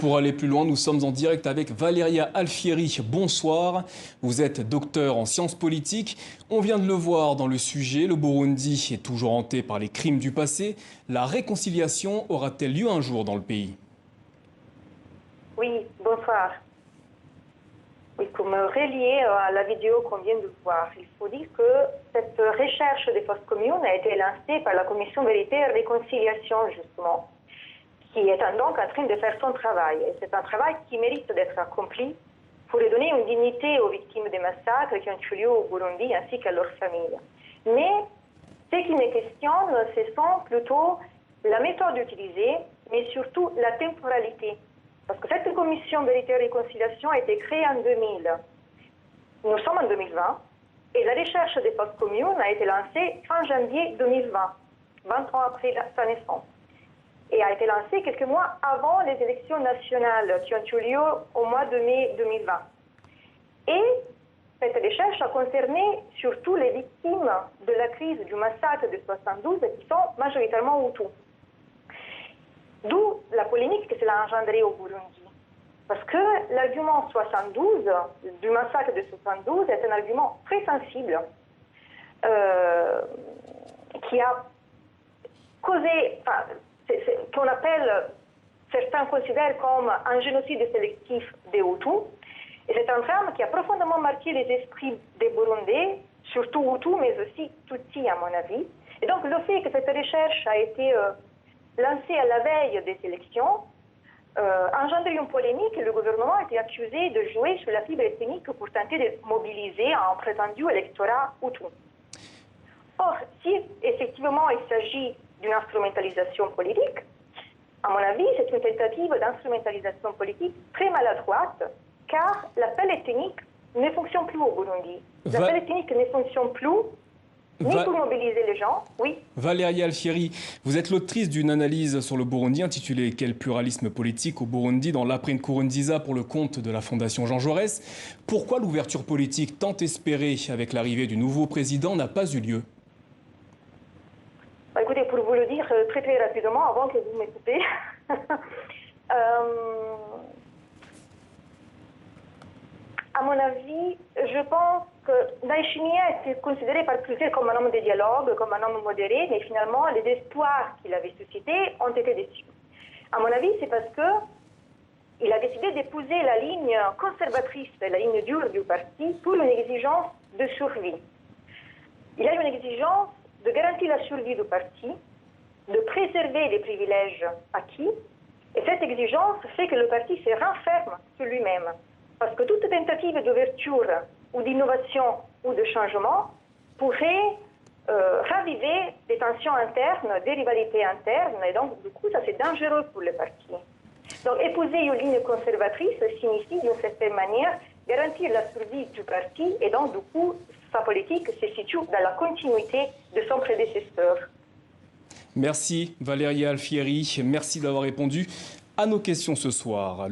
pour aller plus loin, nous sommes en direct avec Valeria Alfieri. Bonsoir, vous êtes docteur en sciences politiques. On vient de le voir dans le sujet, le Burundi est toujours hanté par les crimes du passé. La réconciliation aura-t-elle lieu un jour dans le pays? Oui, bonsoir. Oui, pour me relier à la vidéo qu'on vient de voir, il faut dire que cette recherche des forces communes a été lancée par la Commission vérité et réconciliation, justement, qui est donc en train de faire son travail. Et c'est un travail qui mérite d'être accompli pour redonner une dignité aux victimes des massacres qui ont eu lieu au Burundi ainsi qu'à leurs familles. Mais ce qui me questionne, ce sont plutôt la méthode utilisée, mais surtout la temporalité. Parce que cette commission vérité et réconciliation a été créée en 2000. Nous sommes en 2020 et la recherche des forces communes a été lancée fin janvier 2020, 20 ans après sa naissance. Et a été lancée quelques mois avant les élections nationales qui ont eu lieu au mois de mai 2020. Et cette recherche a concerné surtout les victimes de la crise du massacre de 72 qui sont majoritairement Hutus. D'où la polémique que cela a engendré au Burundi. Parce que l'argument 72, du massacre de 72, est un argument très sensible qui a causé, qu'on appelle, certains considèrent comme un génocide sélectif des Hutus. Et c'est un drame qui a profondément marqué les esprits des Burundais, surtout Hutus, mais aussi Tutsis à mon avis. Et donc le fait que cette recherche a été lancée à la veille des élections, engendre une polémique et le gouvernement a été accusé de jouer sur la fibre ethnique pour tenter de mobiliser un prétendu électorat Hutu. Or, si effectivement il s'agit d'une instrumentalisation politique, à mon avis, c'est une tentative d'instrumentalisation politique très maladroite, car l'appel ethnique ne fonctionne plus au Burundi. L'appel ethnique ne fonctionne plus ni pour mobiliser les gens, oui. Valeria Alfieri, vous êtes l'autrice d'une analyse sur le Burundi intitulée « Quel pluralisme politique au Burundi » dans l'Après Nkurunziza pour le compte de la Fondation Jean Jaurès. Pourquoi l'ouverture politique tant espérée avec l'arrivée du nouveau président n'a pas eu lieu? Écoutez, pour vous le dire très très rapidement, avant que vous m'écoutez, à mon avis, je pense que Ndayishimiye a été considéré par plusieurs comme un homme de dialogue, comme un homme modéré, mais finalement, les espoirs qu'il avait suscités ont été déçus. À mon avis, c'est parce qu'il a décidé d'épouser la ligne conservatrice, la ligne dure du parti, pour une exigence de survie. Il a une exigence de garantir la survie du parti, de préserver les privilèges acquis, et cette exigence fait que le parti se renferme sur lui-même. Parce que toute tentative d'ouverture ou d'innovation ou de changement pourrait raviver des tensions internes, des rivalités internes, et donc du coup ça c'est dangereux pour le parti. Donc épouser une ligne conservatrice signifie d'une certaine manière garantir la survie du parti et donc du coup sa politique se situe dans la continuité de son prédécesseur. Merci Valeria Alfieri, merci d'avoir répondu à nos questions ce soir.